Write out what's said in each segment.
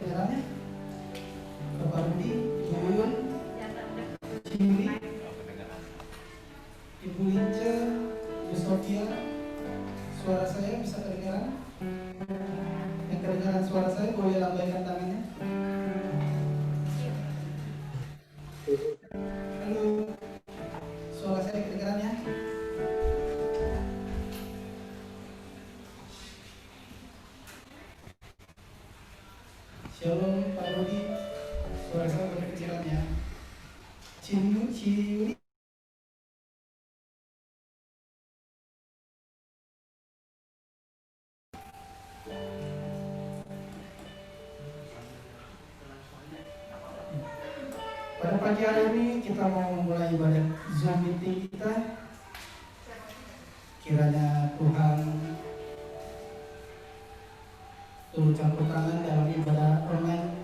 kedengarannya? Bapak Rudi, Ibu Yuyun, Cili, Ibu Lince, Ibu Sofia, suara saya bisa kedengaran? Yang kedengaran suara saya boleh lambaikan tangannya. Halo, suara saya kedengaran ya? Shalom Pak Rudi, suara saya boleh kedengaran ya? Ciuri. Pada pagi hari ini kita mau memulai ibadah Zoom meeting kita. Kiranya Tuhan turut campur tangan dalam ibadah online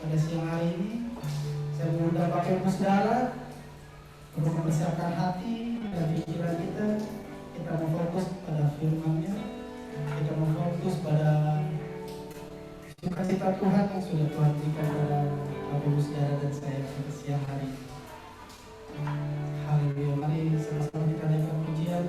pada siang hari ini. Saya mengundang Bapak Ibu Saudara untuk mempersiapkan hati dan pikiran kita. Kita mau fokus pada firman-Nya. Kita mau fokus pada sukacita Tuhan yang sudah Tuhan berikan kepada Bapak Ibu Saudara dan saya pada siang hari ini. Haleluya, mari sama-sama kita naikkan pujian.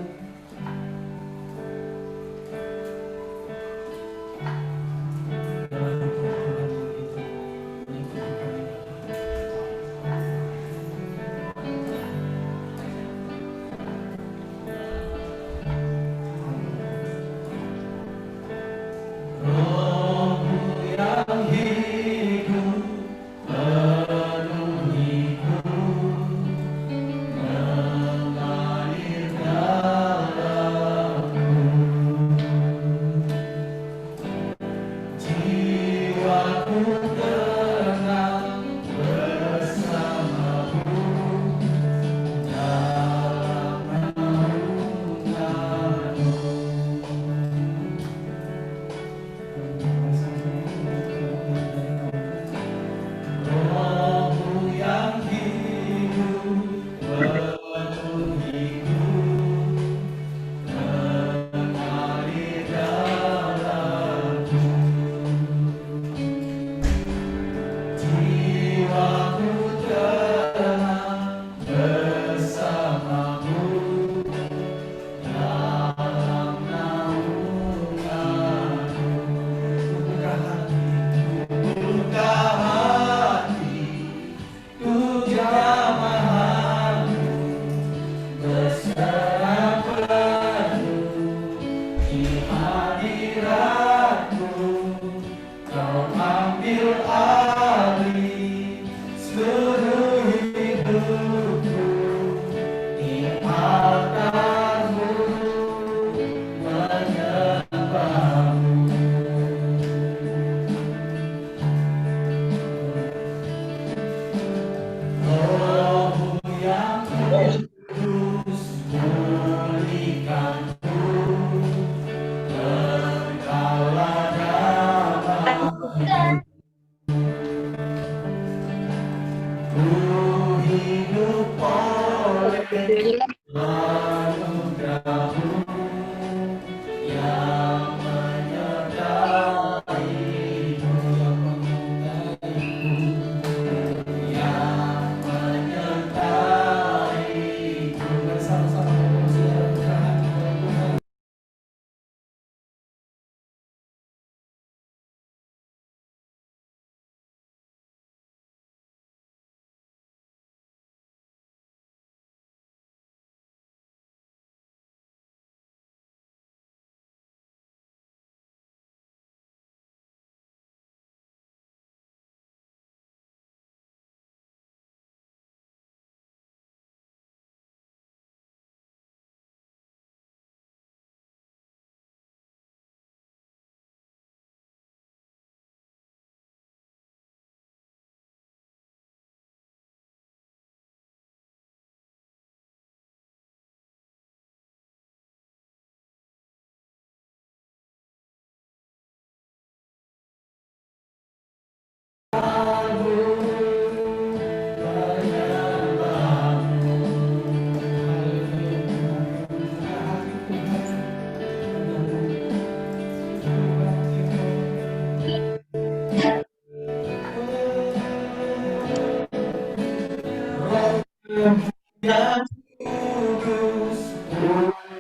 dan kudus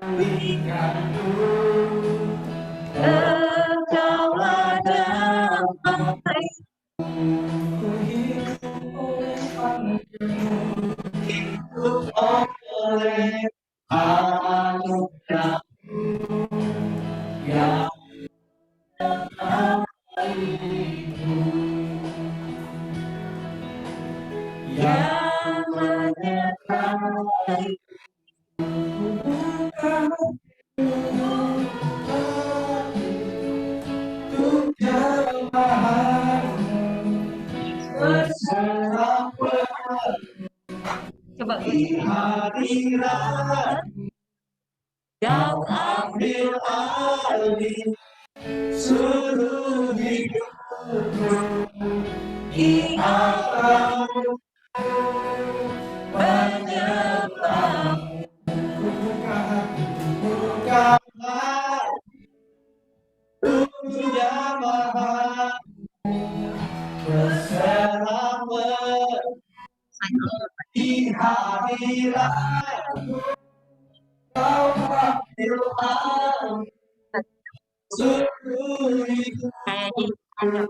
pulihkanku. Engkaulah damai, Ku hidup oleh anugerah-Mu, hidup oleh anugerah-Mu yang menyertaiku, yang menyertai. Bukan untuk jamahan berserah coba di hadirat, Kau ambil alih seluruh hidupku, di alam menyembah-Mu. Buka untuk jamahan berserah di hadirat, Kau ambil alih seluruh hidupku,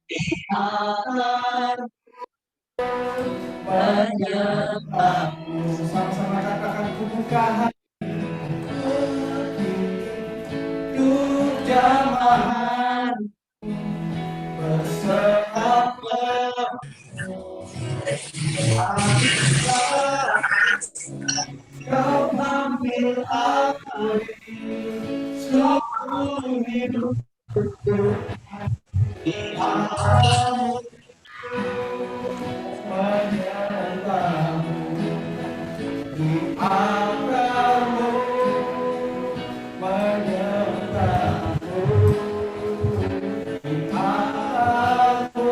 di alam menyembah-Mu. Sama-sama katakan, ku buka hati untuk jamahan berserah Kau ambil alih seluruh hidupku, di alam menyembah-Mu, di alam-Mu menyembah-Mu, di alam-Mu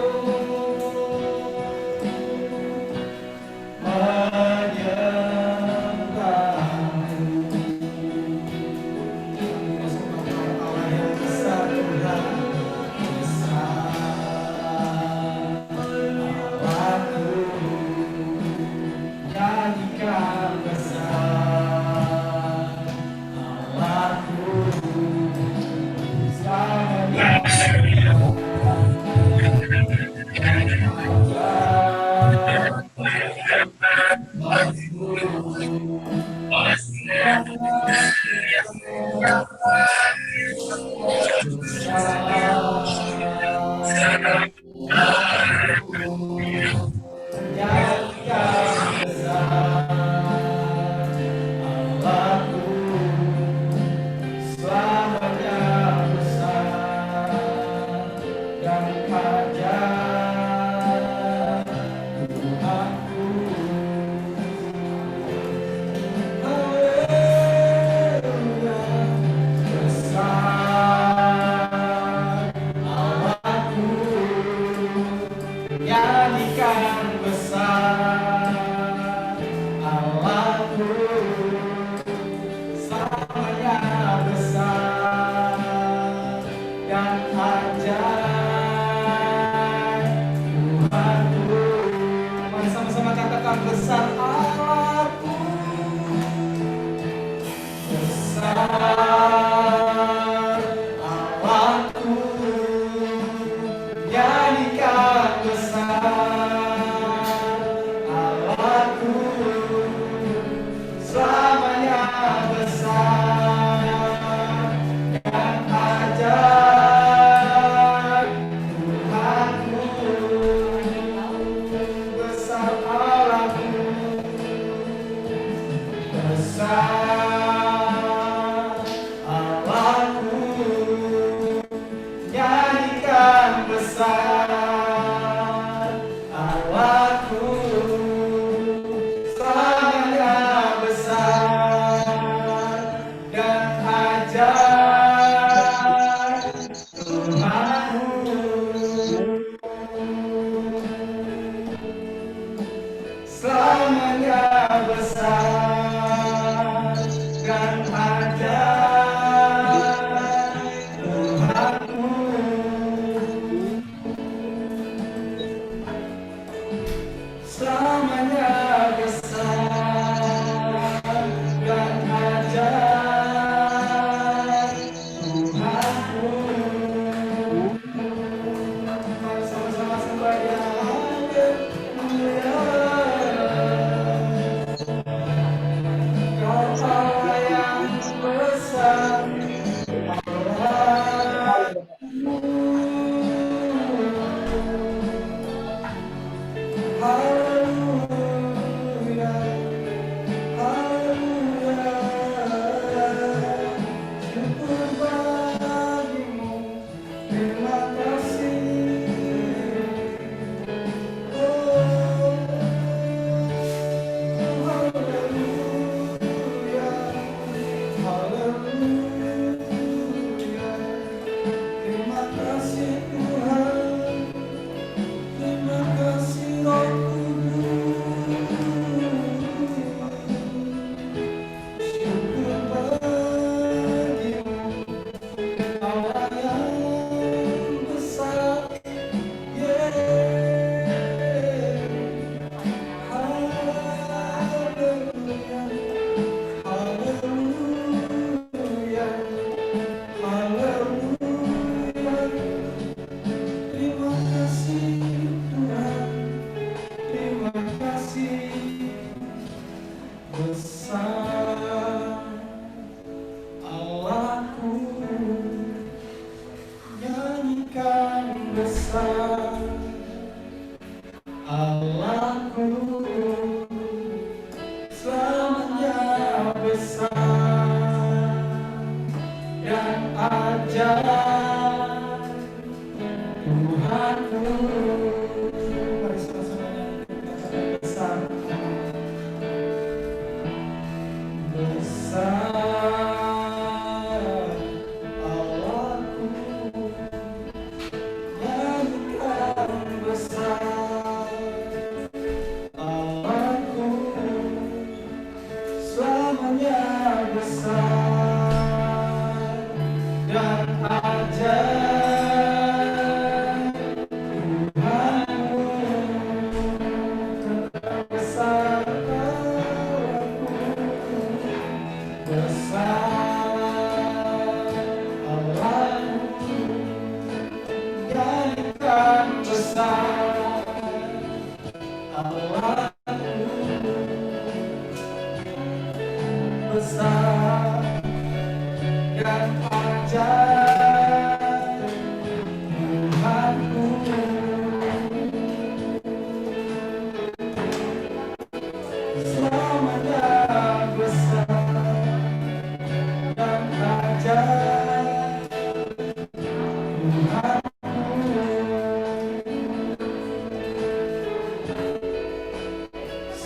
besar Allahku, besar Allahku, nyanyikan besar Allahku, selamanya besar dan ajaib Tuhanku, besar Allahku. Tuhanku selamanya besar dan ajaib. Tuhanku, mari sama-sama nyanyikan besar, besar Allahku, nyanyikan besar Allahku, selamanya besar dan ajaib. Besar dan ajaib Tuhanku, selamanya besar dan ajaib Tuhanku,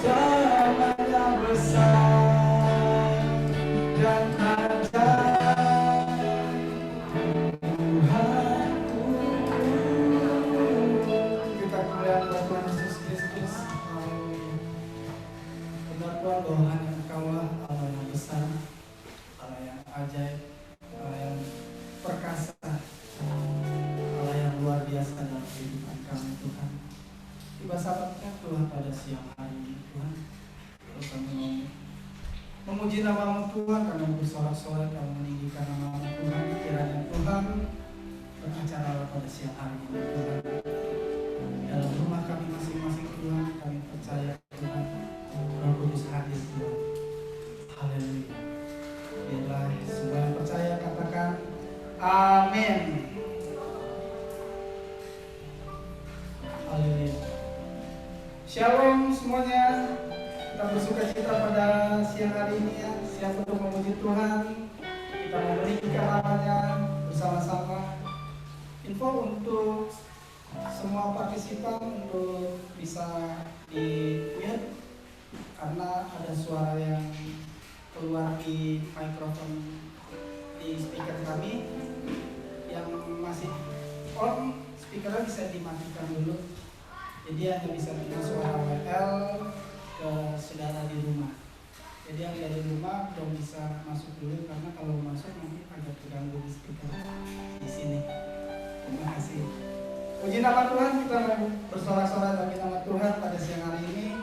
selamanya besar. Tuhan pada siang hari ini Tuhan, terus kami memuji nama-Mu Tuhan, kami bersorak-sorai, kami meninggikan nama-Mu Tuhan. Kiranya Tuhan beracara pada siang hari ini Tuhan, dalam rumah kami masing-masing Tuhan. Kami percaya Tuhan Roh Kudus hadir Tuhan. Haleluya. Biarlah semua yang percaya katakan amin. Haleluya. Shalom semuanya. Kita bersuka cita pada siang hari ini ya. Siap untuk memuji Tuhan. Kita meninggikan namanya bersama-sama. Info untuk semua partisipan untuk bisa di-mute karena ada suara yang keluar di mikrofon di speaker kami yang masih on. Speakernya bisa dimatikan dulu. Jadi hanya bisa dengar suara WL ke saudara di rumah. Jadi yang dari rumah belum bisa masuk dulu karena kalau masuk nanti agak terganggu di speaker di sini. Terima kasih. Puji nama Tuhan, kita mau bersorak-sorai bagi nama Tuhan pada siang hari ini.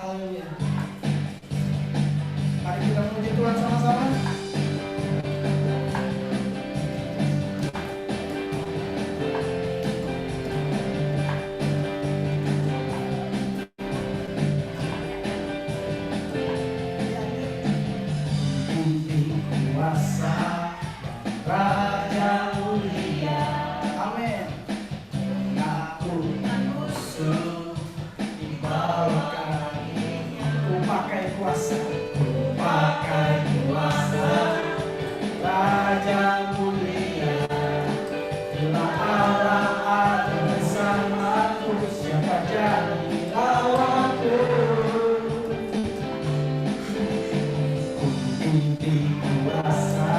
Haleluya. Mari kita puji Tuhan sama-sama. Raja mulia, amin. Menaklukkan musuh di bawah kaki. Ku pakai kuasa, ku pakai kuasa. Raja mulia, bila Allah ada bersamaku, siapa jadi lawanku? Ku inti kuasa.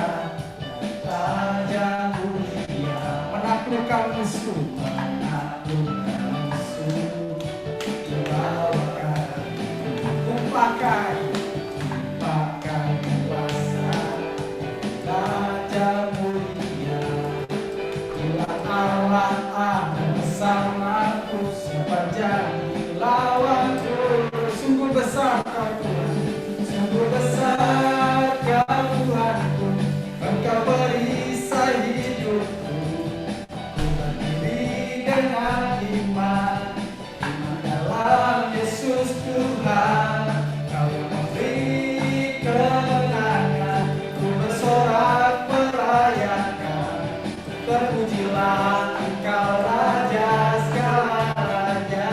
Raja mulia, menaklukkan musuh, menaklukkan musuh di bawah kaki. Ku pakai kuasa. Raja mulia, bila Allah ada bersamaku, siapa jadi lawanku? Sungguh besar Kau Tuhan, sungguh besar Kau Tuhanku. Engkau perisai hidupku, ku berdiri dengan iman dalam Yesus Tuhan. Kau yang memberi kemenangan, ku bersorak merayakan. Terpujilah Engkau Raja segala raja.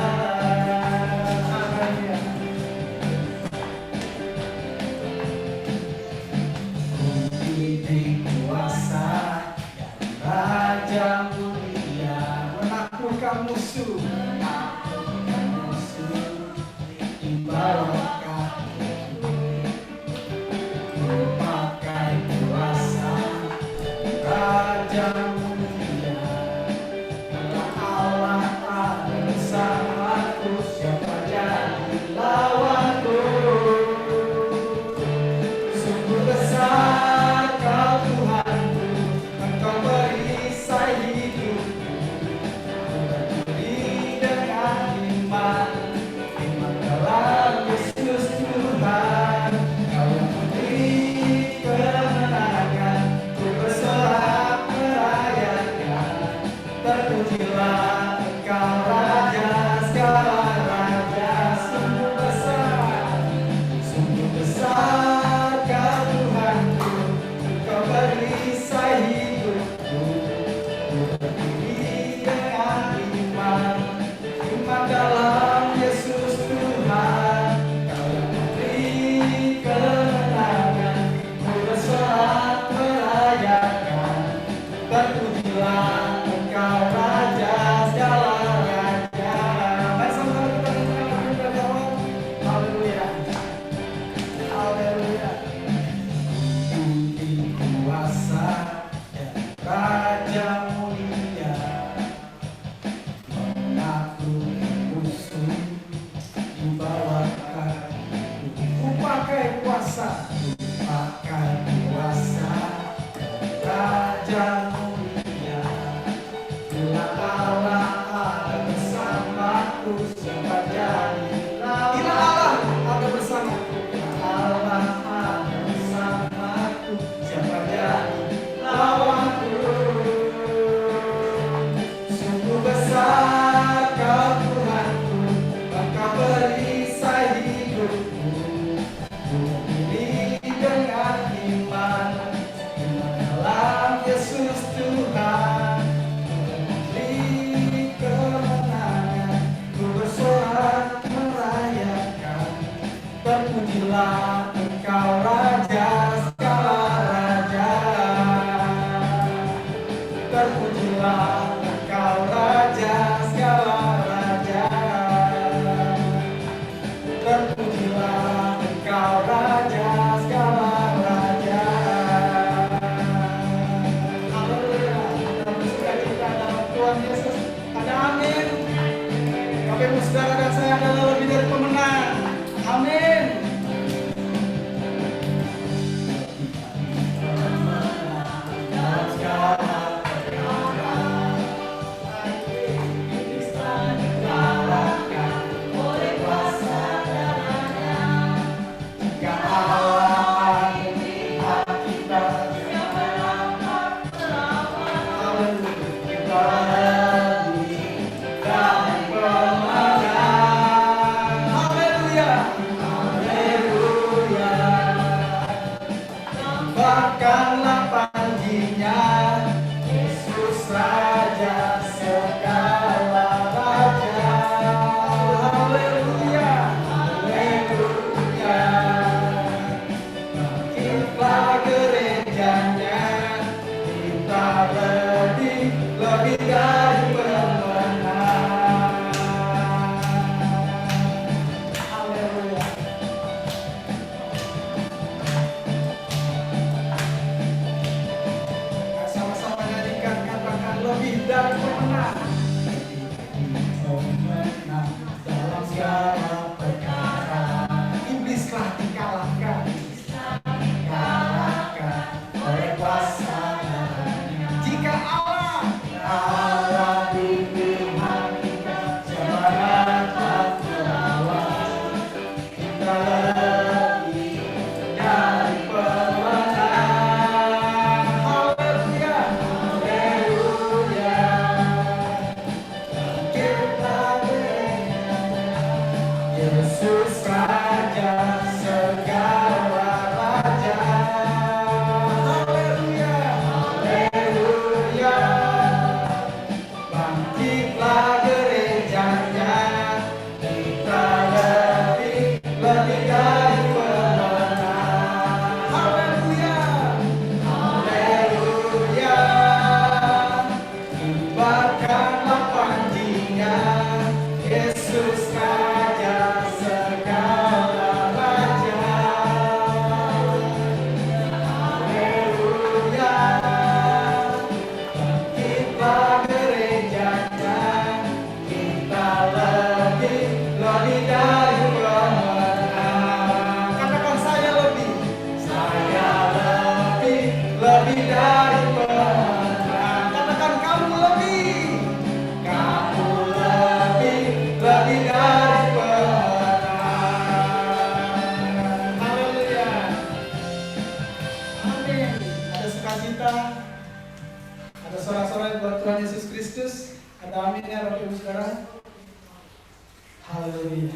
Haleluya.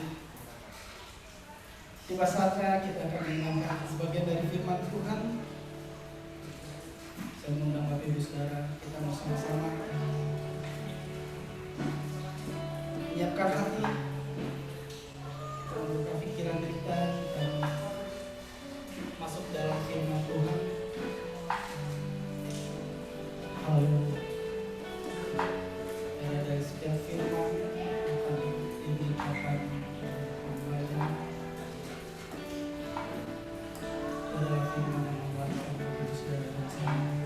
Tiba saatnya kita akan mendengarkan sebagian dari firman Tuhan. Saya mengundang Bapak Ibu Saudara, kita mau sama-sama menyiapkan hati, membuka pikiran kita masuk dalam firman Tuhan. Haleluya. Dan dari setiap firman ini akan membaca adalah firman yang menguatkan Bapak Ibu Saudara dan saya.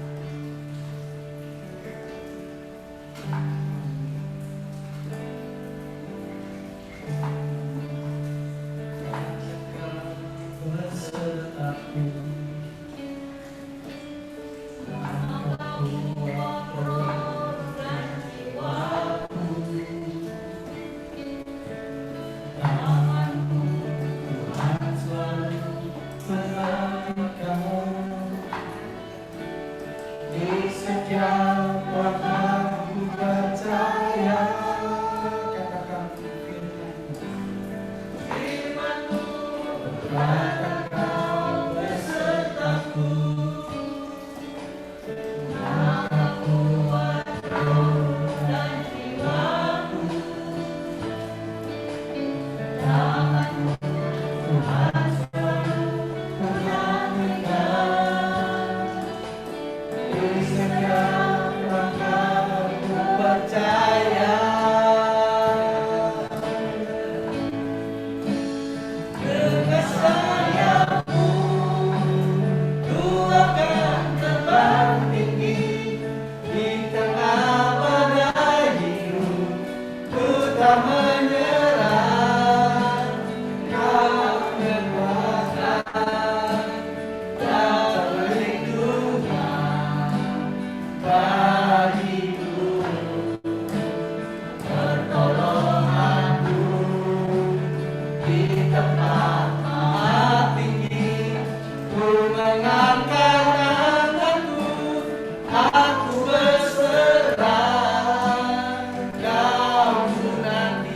Kau nanti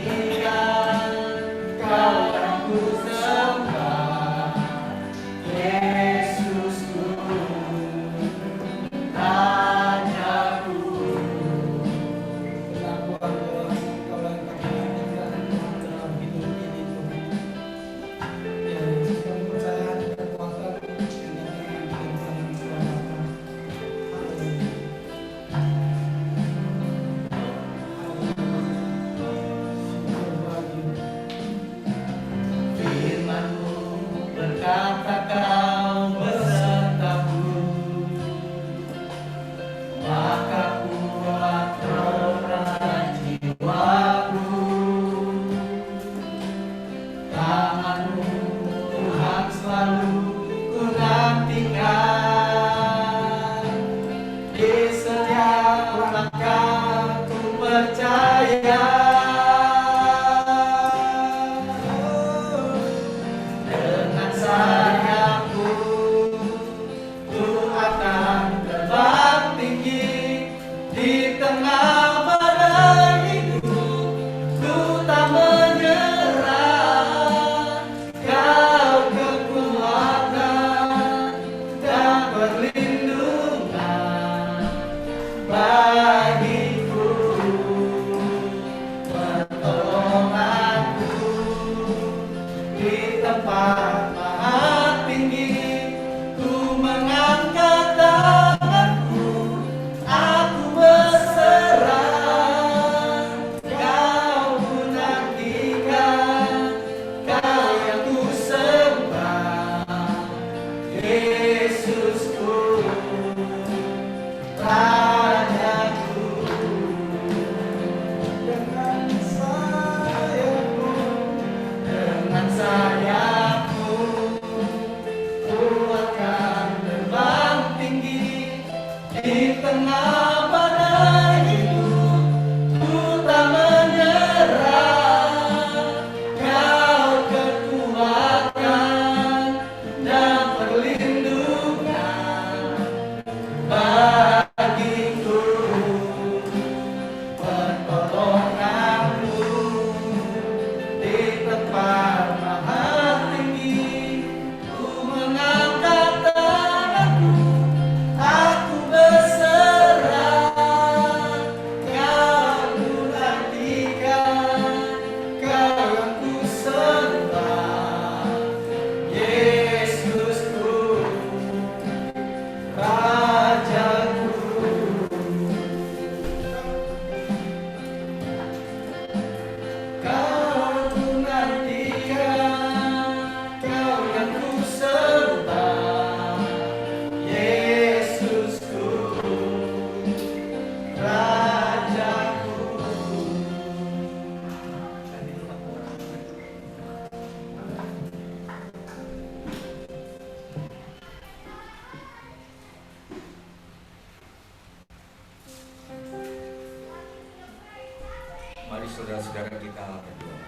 saudara-saudara kita berdoa.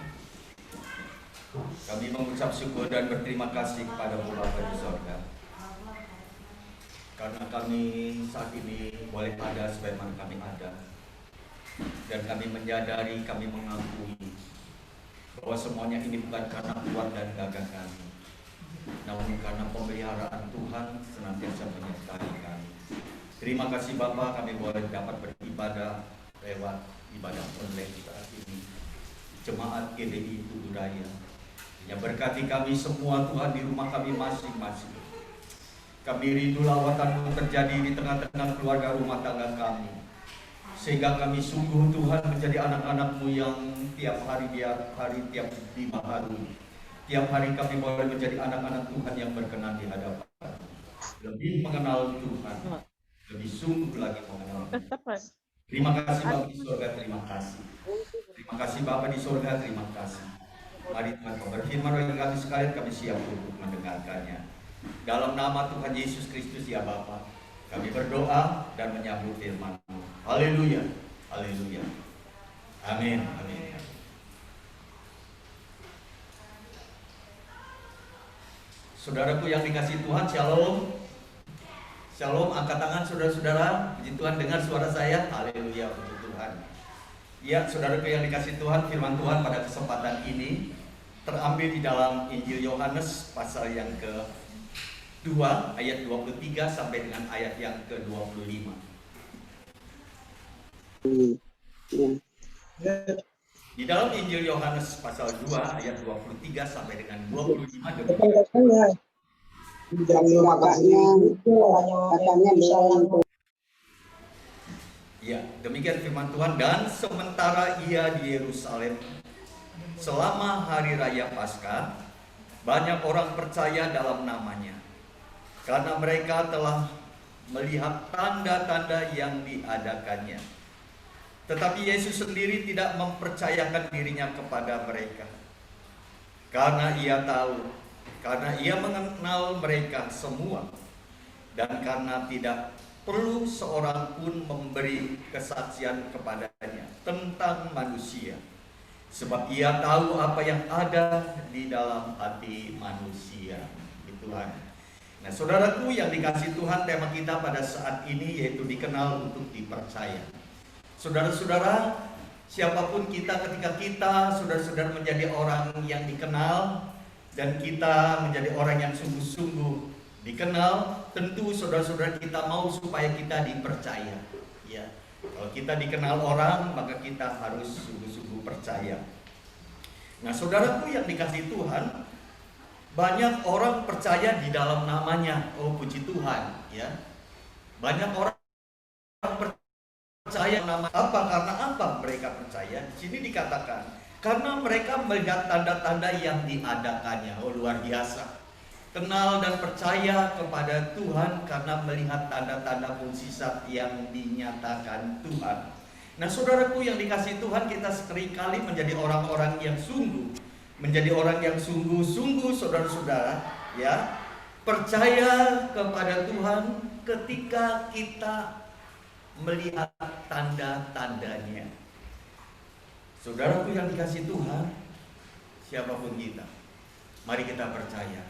Kami mengucap syukur dan berterima kasih kepada Bapa di sorga, karena kami saat ini boleh ada sebagaimana kami ada, dan kami menyadari, kami mengakui bahwa semuanya ini bukan karena kuat dan gagah kami, namun karena pemeliharaan Tuhan senantiasa menyertai kami. Terima kasih Bapa, kami boleh dapat beribadah lewat ibadah online saat ini. Jemaat GDI Tuduraya, yang berkati kami semua Tuhan di rumah kami masing-masing. Kami rindu lawatan-Mu terjadi di tengah-tengah keluarga rumah tangga kami, sehingga kami sungguh Tuhan menjadi anak-anak-Mu yang tiap hari tiap dibaharui. Tiap hari kami boleh menjadi anak-anak Tuhan yang berkenan di hadapan, lebih mengenal Tuhan, lebih sungguh lagi mengenal Tuhan. Terima kasih Bapa di surga, terima kasih. Terima kasih Bapa di surga, terima kasih. Mari Tuhan berfirman bagi kami sekalian, kami siap untuk mendengarkannya. Dalam nama Tuhan Yesus Kristus ya Bapa, kami berdoa dan menyambut firman-Mu. Haleluya, haleluya. Amin, amin. Saudaraku yang dikasihi Tuhan, shalom. Shalom, angkat tangan saudara-saudara. Puji Tuhan, dengar suara saya. Haleluya, puji Tuhan. Ya, saudaraku yang dikasihi Tuhan, firman Tuhan pada kesempatan ini terambil di dalam Injil Yohanes pasal yang ke-2 ayat 23 sampai dengan ayat yang ke-25. Di dalam Injil Yohanes pasal 2 ayat 23 sampai dengan 25 demikian. Ya, demikian firman Tuhan. Dan sementara ia di Yerusalem selama hari raya Paskah, banyak orang percaya dalam namanya, karena mereka telah melihat tanda-tanda yang diadakannya. Tetapi Yesus sendiri tidak mempercayakan dirinya kepada mereka, karena ia mengenal mereka semua, dan karena tidak perlu seorang pun memberi kesaksian kepadanya tentang manusia, sebab ia tahu apa yang ada di dalam hati manusia. Itulah. Nah, saudaraku yang dikasihi Tuhan, tema kita pada saat ini yaitu dikenal untuk dipercaya. Saudara-saudara, siapapun kita, ketika kita saudara-saudara menjadi orang yang dikenal dan kita menjadi orang yang sungguh-sungguh dikenal, tentu saudara-saudara kita mau supaya kita dipercaya. Ya, kalau kita dikenal orang, maka kita harus sungguh-sungguh percaya. Nah, saudaraku yang dikasihi Tuhan, banyak orang percaya di dalam namanya. Oh, puji Tuhan, ya. Banyak orang percaya nama apa? Karena apa mereka percaya? Di sini dikatakan karena mereka melihat tanda-tanda yang diadakannya. Oh, luar biasa. Kenal dan percaya kepada Tuhan karena melihat tanda-tanda mukjizat yang dinyatakan Tuhan. Nah, saudaraku yang dikasihi Tuhan, kita seringkali menjadi orang-orang yang sungguh, menjadi orang yang sungguh-sungguh, saudara-saudara, ya, percaya kepada Tuhan ketika kita melihat tanda-tandanya. Saudaraku yang dikasihi Tuhan, siapapun kita, mari kita percaya.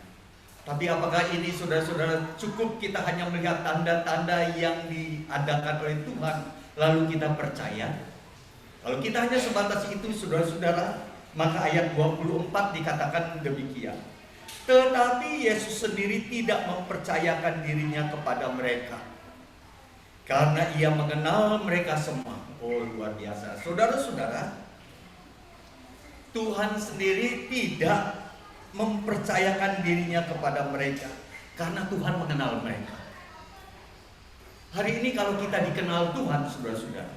Tapi apakah ini saudara-saudara cukup kita hanya melihat tanda-tanda yang diadakan oleh Tuhan lalu kita percaya? Kalau kita hanya sebatas itu saudara-saudara, maka ayat 24 dikatakan demikian. Tetapi Yesus sendiri tidak mempercayakan dirinya kepada mereka, karena ia mengenal mereka semua. Oh, luar biasa. Saudara-saudara, Tuhan sendiri tidak mempercayakan dirinya kepada mereka karena Tuhan mengenal mereka. Hari ini kalau kita dikenal Tuhan, saudara-saudara,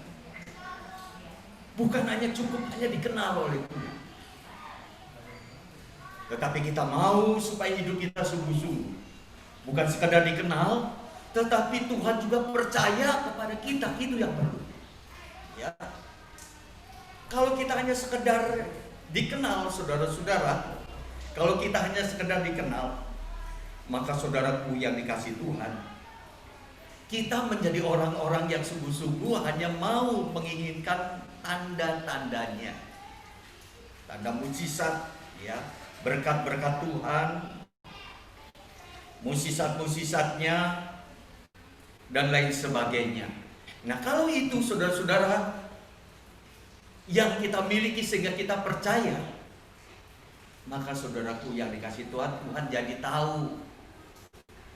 bukan hanya cukup hanya dikenal oleh Tuhan, tetapi kita mau supaya hidup kita sungguh-sungguh, bukan sekadar dikenal, tetapi Tuhan juga percaya kepada kita. Itu yang perlu, ya. Kalau kita hanya sekedar dikenal, saudara-saudara, kalau kita hanya sekedar dikenal, maka saudaraku yang dikasihi Tuhan, kita menjadi orang-orang yang sungguh-sungguh hanya mau menginginkan tanda-tandanya. tanda mukjizat, ya, berkat-berkat Tuhan, mukjizat-mukjizatnya, dan lain sebagainya. Nah, kalau itu saudara-saudara yang kita miliki sehingga kita percaya, maka saudaraku yang dikasih Tuhan, Tuhan jadi tahu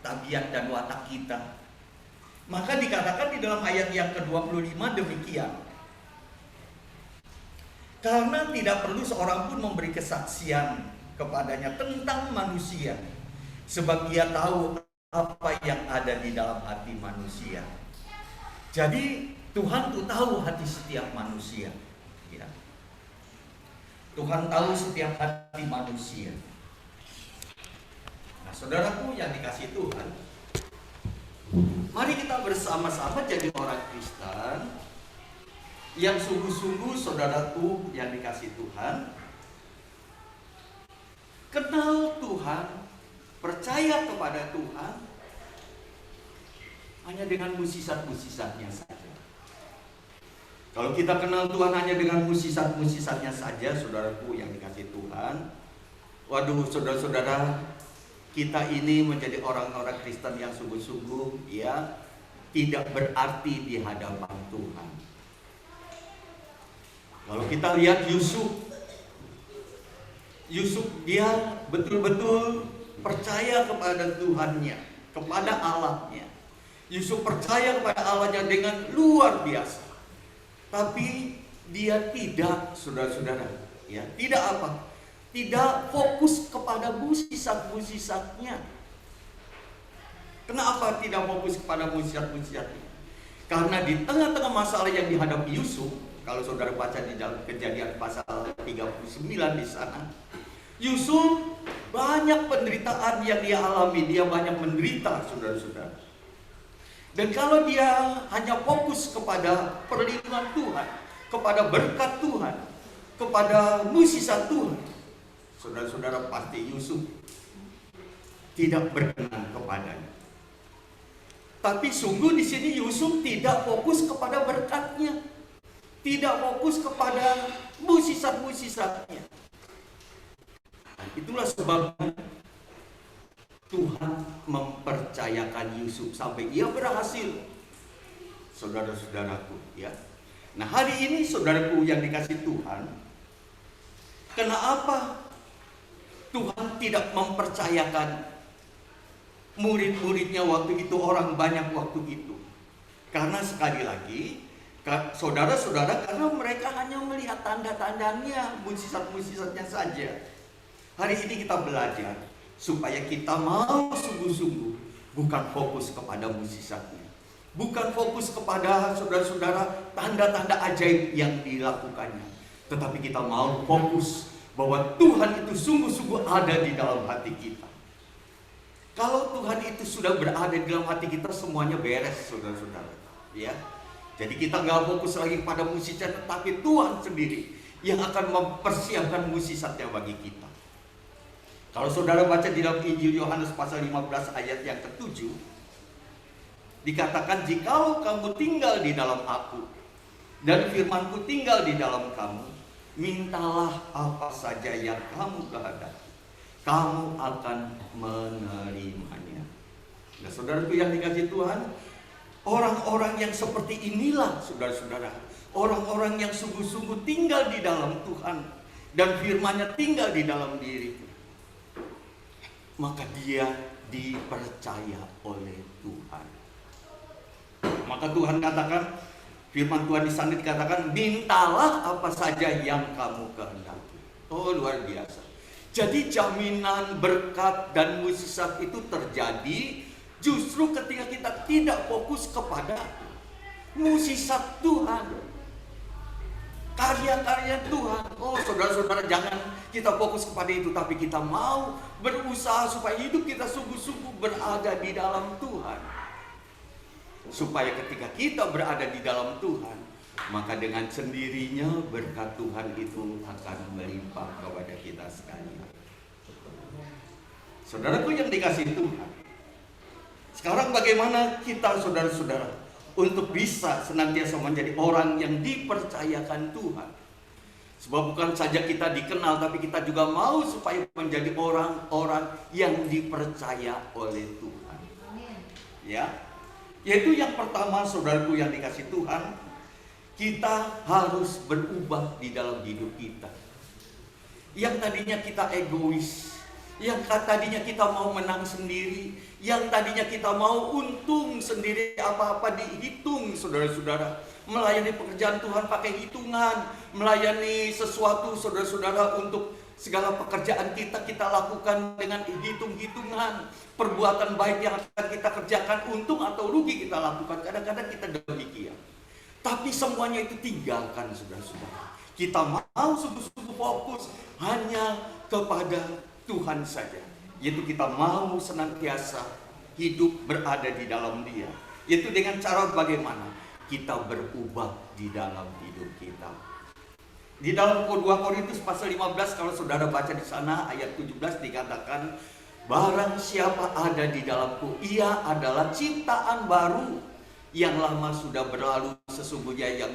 tabiat dan watak kita. Maka dikatakan di dalam ayat yang ke-25 demikian. Karena tidak perlu seorang pun memberi kesaksian kepadanya tentang manusia, sebab ia tahu apa yang ada di dalam hati manusia. Jadi Tuhan tuh tahu hati setiap manusia, ya. Tuhan tahu setiap hati manusia. Nah, saudaraku yang dikasih Tuhan, mari kita bersama-sama jadi orang Kristen yang sungguh-sungguh, saudaraku yang dikasih Tuhan, kenal Tuhan, percaya kepada Tuhan hanya dengan mukjizat-mukjizatnya saja. Kalau kita kenal Tuhan hanya dengan mukjizat-mukjizatnya saja, saudaraku yang dikasih Tuhan, waduh, saudara-saudara, kita ini menjadi orang-orang Kristen yang sungguh-sungguh, ya, tidak berarti di hadapan Tuhan. Kalau kita lihat Yusuf dia betul-betul percaya kepada Tuhannya, kepada Allahnya. Yusuf percaya kepada Allahnya dengan luar biasa. Tapi dia tidak, saudara-saudara, ya, tidak apa? Tidak fokus kepada mukjizat-mukjizatnya. Kenapa tidak fokus kepada mukjizat-mukjizatnya? Karena di tengah-tengah masalah yang dihadapi Yusuf, kalau saudara baca di dalam Kejadian pasal 39 di sana, Yusuf banyak penderitaan yang dia alami, dia banyak menderita, saudara-saudara. Dan kalau dia hanya fokus kepada perlindungan Tuhan, kepada berkat Tuhan, kepada mukjizat Tuhan, saudara-saudara, pasti Yusuf tidak berkenan kepadanya. Tapi sungguh di sini Yusuf tidak fokus kepada berkatnya, tidak fokus kepada mukjizat-mukjizatnya. Itulah sebabnya Tuhan mempercayakan Yusuf sampai ia berhasil, saudara-saudaraku, ya. Nah, hari ini saudaraku yang dikasih Tuhan, kenapa Tuhan tidak mempercayakan murid-muridnya waktu itu, orang banyak waktu itu? Karena sekali lagi, saudara-saudara, karena mereka hanya melihat tanda-tandanya, mukjizat-mukjizatnya saja. Hari ini kita belajar supaya kita mau sungguh-sungguh, bukan fokus kepada mukjizatnya, bukan fokus kepada saudara-saudara tanda-tanda ajaib yang dilakukannya, tetapi kita mau fokus bahwa Tuhan itu sungguh-sungguh ada di dalam hati kita. Kalau Tuhan itu sudah berada di dalam hati kita, semuanya beres, saudara-saudara, ya. Jadi kita nggak fokus lagi pada mukjizat, tetapi Tuhan sendiri yang akan mempersiapkan mukjizatnya bagi kita. Kalau saudara baca di dalam Injil Yohanes pasal 15 ayat yang ke-7, dikatakan, jikalau kamu tinggal di dalam aku dan firman-Ku tinggal di dalam kamu, mintalah apa saja yang kamu kehendaki, kamu akan menerimanya. Nah, saudaraku yang dikasih Tuhan, orang-orang yang seperti inilah, saudara-saudara, orang-orang yang sungguh-sungguh tinggal di dalam Tuhan dan firman-Nya tinggal di dalam diriku, maka dia dipercaya oleh Tuhan. Maka Tuhan katakan, firman Tuhan di sana dikatakan, mintalah apa saja yang kamu kehendaki. Oh, luar biasa. Jadi jaminan berkat dan mukjizat itu terjadi justru ketika kita tidak fokus kepada mukjizat Tuhan, karya-karya Tuhan. Oh, saudara-saudara, jangan kita fokus kepada itu, tapi kita mau berusaha supaya hidup kita sungguh-sungguh berada di dalam Tuhan. Supaya ketika kita berada di dalam Tuhan, maka dengan sendirinya berkat Tuhan itu akan melimpah kepada kita sekalian. Saudaraku yang dikasihi Tuhan, sekarang bagaimana kita, saudara-saudara, untuk bisa senantiasa menjadi orang yang dipercayakan Tuhan? Sebab bukan saja kita dikenal, tapi kita juga mau supaya menjadi orang-orang yang dipercaya oleh Tuhan. Ya, yaitu yang pertama, saudaraku yang dikasih Tuhan, kita harus berubah di dalam hidup kita. Yang tadinya kita egois, yang tadinya kita mau menang sendiri, yang tadinya kita mau untung sendiri, apa-apa dihitung, saudara-saudara. Melayani pekerjaan Tuhan pakai hitungan, melayani sesuatu, saudara-saudara, untuk segala pekerjaan kita lakukan dengan hitung-hitungan. Perbuatan baik yang akan kita kerjakan, untung atau rugi kita lakukan. Kadang-kadang kita demikian. Tapi semuanya itu tinggalkan, saudara-saudara. Kita mau sungguh-sungguh fokus hanya kepada Tuhan saja. Yaitu kita mau senantiasa hidup berada di dalam Dia. Yaitu dengan cara bagaimana? Kita berubah di dalam hidup kita. Di dalam 2 Korintus pasal 15, kalau saudara baca di sana ayat 17 dikatakan, barang siapa ada di dalamku, ia adalah ciptaan baru. Yang lama sudah berlalu, sesungguhnya yang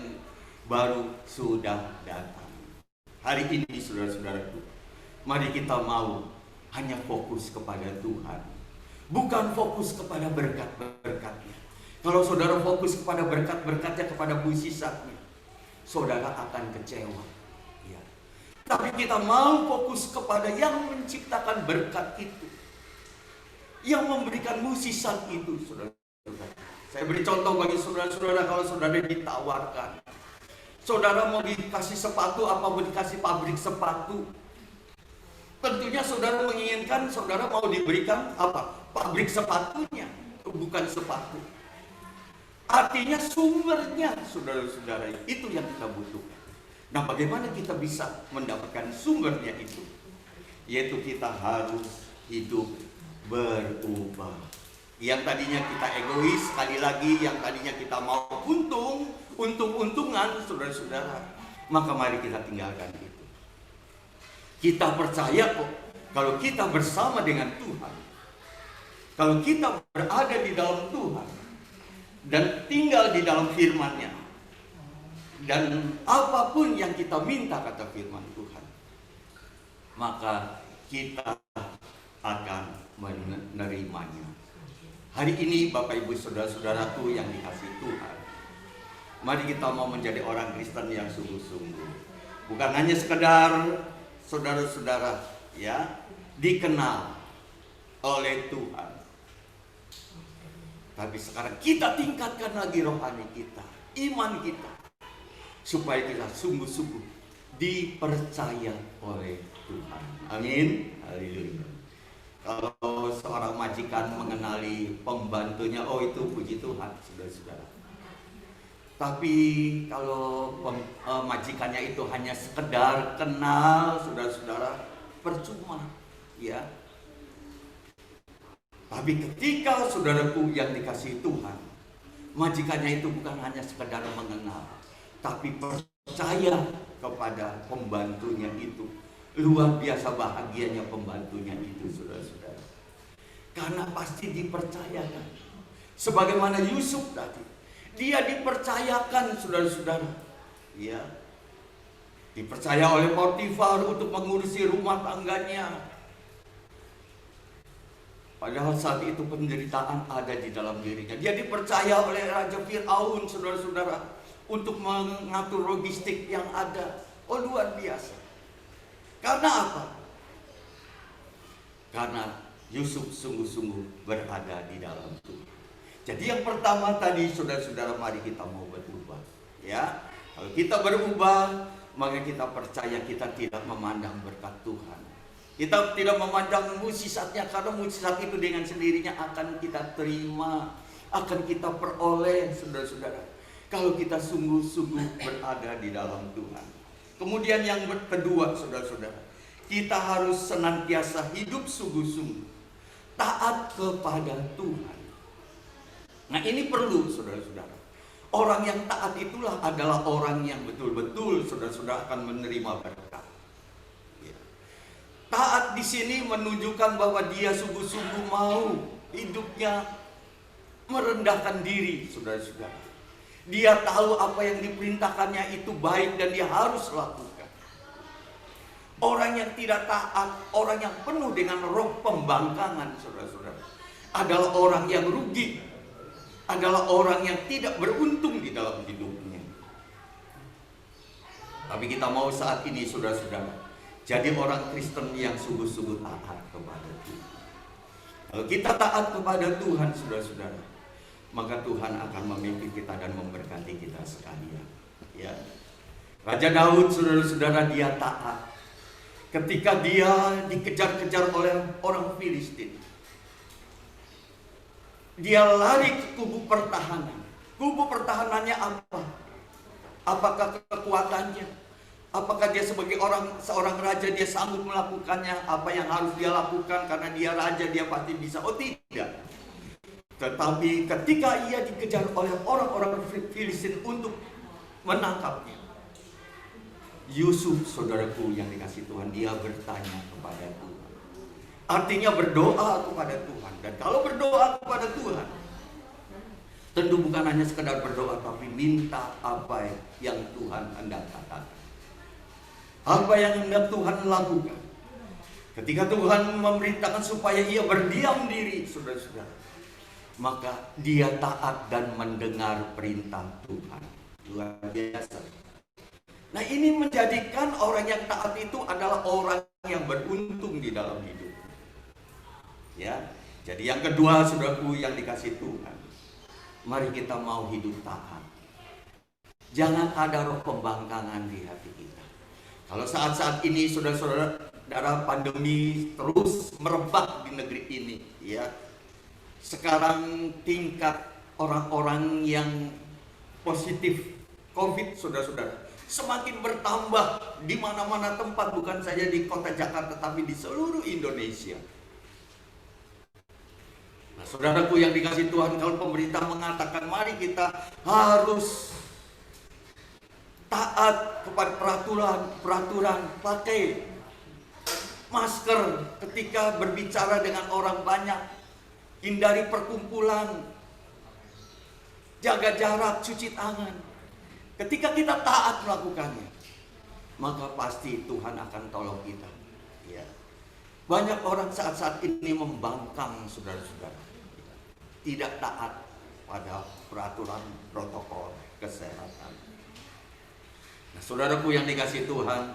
baru sudah datang. Hari ini saudara-saudaraku, mari kita mau hanya fokus kepada Tuhan, bukan fokus kepada berkat-berkatnya. Kalau saudara fokus kepada berkat-berkatnya, kepada mukjizatnya, saudara akan kecewa. Ya. Tapi kita mau fokus kepada yang menciptakan berkat itu, yang memberikan mukjizat itu, saudara-saudara. Saya beri contoh bagi saudara-saudara, kalau saudara ditawarkan, saudara mau dikasih sepatu, apa mau dikasih pabrik sepatu, tentunya saudara menginginkan saudara mau diberikan apa? Pabrik sepatunya, bukan sepatu. Artinya sumbernya, saudara-saudara, itu yang kita butuhkan. Nah, bagaimana kita bisa mendapatkan sumbernya itu? Yaitu kita harus hidup berubah. Yang tadinya kita egois, sekali lagi, yang tadinya kita mau untung-untungan, saudara-saudara, maka mari kita tinggalkan itu. Kita percaya kok, kalau kita bersama dengan Tuhan, kalau kita berada di dalam Tuhan, dan tinggal di dalam firman-Nya, dan apapun yang kita minta, kata firman Tuhan, maka kita akan menerimanya. Hari ini Bapak Ibu Saudara-saudaraku yang dikasihi Tuhan, mari kita mau menjadi orang Kristen yang sungguh-sungguh. Bukan hanya sekedar saudara-saudara ya dikenal oleh Tuhan, tapi sekarang kita tingkatkan lagi rohani kita, iman kita, supaya kita sungguh-sungguh dipercaya oleh Tuhan. Amin. Haleluya. Kalau seorang majikan mengenali pembantunya, oh itu puji Tuhan, saudara-saudara. Tapi kalau majikannya itu hanya sekedar kenal, saudara-saudara, percuma, ya. Tapi ketika saudaraku yang dikasihi Tuhan, majikannya itu bukan hanya sekedar mengenal, tapi percaya kepada pembantunya itu. Luar biasa bahagianya pembantunya itu, saudara-saudara. Karena pasti dipercayakan. Sebagaimana Yusuf tadi, dia dipercayakan, saudara-saudara. Ya, dipercaya oleh Potifar untuk mengurusi rumah tangganya. Padahal saat itu penderitaan ada di dalam dirinya. Dia dipercaya oleh Raja Fir'aun, saudara-saudara, untuk mengatur logistik yang ada. Oh, luar biasa. Karena apa? Karena Yusuf sungguh-sungguh berada di dalam Tuhan. Jadi yang pertama tadi, saudara-saudara, mari kita mau berubah. Ya, kalau kita berubah, maka kita percaya kita tidak memandang berkat Tuhan. Kita tidak memandang mukjizatnya, karena mukjizat itu dengan sendirinya akan kita terima, akan kita peroleh, saudara-saudara, kalau kita sungguh-sungguh berada di dalam Tuhan. Kemudian yang kedua, saudara-saudara, kita harus senantiasa hidup sungguh-sungguh taat kepada Tuhan. Nah, ini perlu, saudara-saudara. Orang yang taat itulah adalah orang yang betul-betul, saudara-saudara, akan menerima berkat. Ya. Taat di sini menunjukkan bahwa dia sungguh-sungguh mau hidupnya merendahkan diri, saudara-saudara. Dia tahu apa yang diperintahkannya itu baik dan dia harus lakukan. Orang yang tidak taat, orang yang penuh dengan roh pembangkangan, saudara-saudara, adalah orang yang rugi, adalah orang yang tidak beruntung di dalam hidupnya. Tapi kita mau saat ini, saudara-saudara, jadi orang Kristen yang sungguh-sungguh taat kepada Tuhan. Kalau kita taat kepada Tuhan, saudara-saudara, maka Tuhan akan memimpin kita dan memberkati kita sekalian. Ya, Raja Daud, saudara-saudara, dia taat. Ketika dia dikejar-kejar oleh orang Filistin, dia lari ke kubu pertahanan. Kubu pertahanannya apa? Apakah kekuatannya? Apakah dia sebagai seorang raja dia sanggup melakukannya? Apa yang harus dia lakukan karena dia raja dia pasti bisa? Oh tidak. Tetapi ketika ia dikejar oleh orang-orang Filistin untuk menangkapnya, Yusuf, saudaraku yang dikasih Tuhan, dia bertanya kepada Tuhan. Artinya berdoa kepada Tuhan. Dan kalau berdoa kepada Tuhan, tentu bukan hanya sekedar berdoa, tapi minta apa yang Tuhan hendak katakan, apa yang hendak Tuhan lakukan. Ketika Tuhan memerintahkan supaya ia berdiam diri, saudara-saudara, maka dia taat dan mendengar perintah Tuhan. Luar biasa. Nah, ini menjadikan orang yang taat itu adalah orang yang beruntung di dalam hidup. Ya, jadi yang kedua, saudaraku yang dikasih Tuhan, mari kita mau hidup taat. Jangan ada roh pembangkangan di hati kita. Kalau saat-saat ini, saudara-saudara, pandemi terus merebak di negeri ini, ya. Sekarang tingkat orang-orang yang positif COVID, saudara-saudara, semakin bertambah di mana-mana tempat, bukan saja di kota Jakarta, tapi di seluruh Indonesia. Nah, saudaraku yang dikasih Tuhan, kalau pemerintah mengatakan mari kita harus taat kepada peraturan, pakai masker ketika berbicara dengan orang banyak, hindari perkumpulan, jaga jarak, cuci tangan. Ketika kita taat melakukannya, maka pasti Tuhan akan tolong kita. Ya. Banyak orang saat-saat ini membangkang, saudara-saudara, tidak taat pada peraturan protokol kesehatan. Nah, saudaraku yang dikasih Tuhan,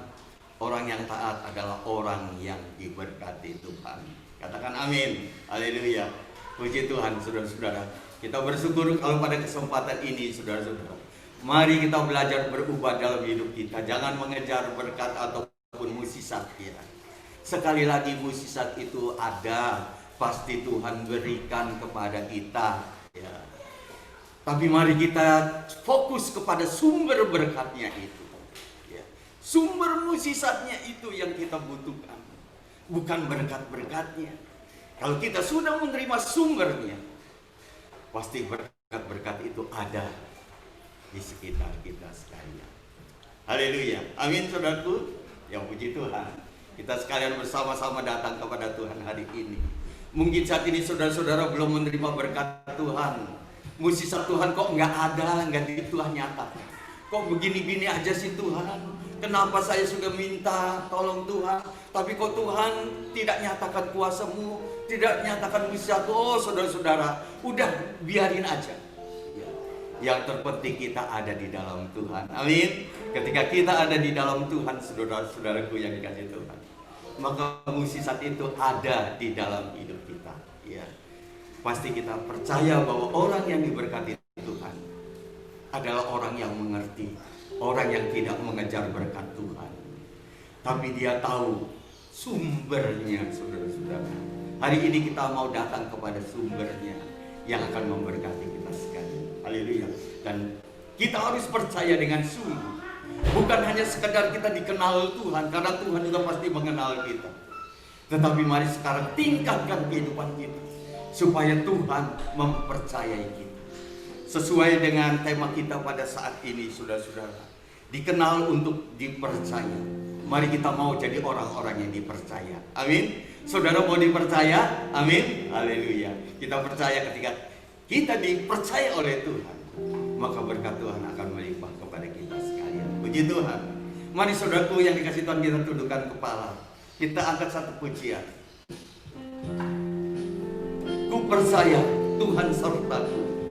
orang yang taat adalah orang yang diberkati Tuhan. Katakan amin. Haleluya. Puji Tuhan, saudara-saudara. Kita bersyukur kalau pada kesempatan ini, saudara-saudara, mari kita belajar berubah dalam hidup kita. Jangan mengejar berkat ataupun mukjizat ya. Sekali lagi mukjizat itu ada, pasti Tuhan berikan kepada kita ya. Tapi mari kita fokus kepada sumber berkatnya itu ya. Sumber mukjizatnya itu yang kita butuhkan, bukan berkat-berkatnya. Kalau kita sudah menerima sumbernya, pasti berkat-berkat itu ada di sekitar kita sekalian. Haleluya. Amin, saudaraku. Yang puji Tuhan. Kita sekalian bersama-sama datang kepada Tuhan hari ini. Mungkin saat ini saudara-saudara belum menerima berkat Tuhan. Mukjizat Tuhan kok nggak ada, nggak di Tuhan nyatakan. Kok begini-gini aja sih Tuhan? Kenapa saya sudah minta tolong Tuhan, tapi kok Tuhan tidak nyatakan kuasa-Mu, tidak nyatakan mukjizat? Oh, saudara-saudara, udah biarin aja. Yang terpenting kita ada di dalam Tuhan. Amin. Ketika kita ada di dalam Tuhan, saudara-saudaraku yang dikasih Tuhan, maka mukjizat itu ada di dalam hidup kita. Ya. Pasti kita percaya bahwa orang yang diberkati Tuhan adalah orang yang mengerti, orang yang tidak mengejar berkat Tuhan, tapi dia tahu sumbernya, saudara-saudara. Hari ini kita mau datang kepada sumbernya yang akan memberkati kita sekalian. Haleluya. Dan kita harus percaya dengan sungguh. Bukan hanya sekedar kita dikenal Tuhan, karena Tuhan juga pasti mengenal kita. Tetapi mari sekarang tingkatkan kehidupan kita, supaya Tuhan mempercayai kita. Sesuai dengan tema kita pada saat ini, saudara-saudara, dikenal untuk dipercaya. Mari kita mau jadi orang-orang yang dipercaya. Amin. Saudara mau dipercaya? Amin. Haleluya. Kita percaya ketika kita dipercaya oleh Tuhan, maka berkat Tuhan akan melimpah kepada kita sekalian. Puji Tuhan. Mari saudaraku yang dikasih Tuhan, kita tundukkan kepala. Kita angkat satu pujian. Ku percaya Tuhan sertaku.